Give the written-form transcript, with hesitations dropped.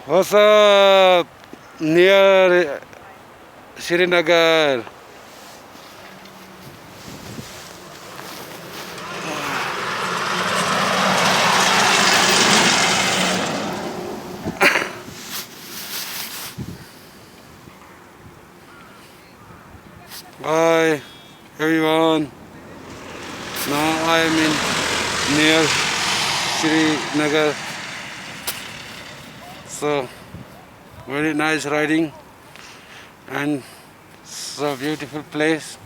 What's up? Near Srinagar. Hi everyone. Now I am in near Srinagar. So very nice riding and so beautiful place.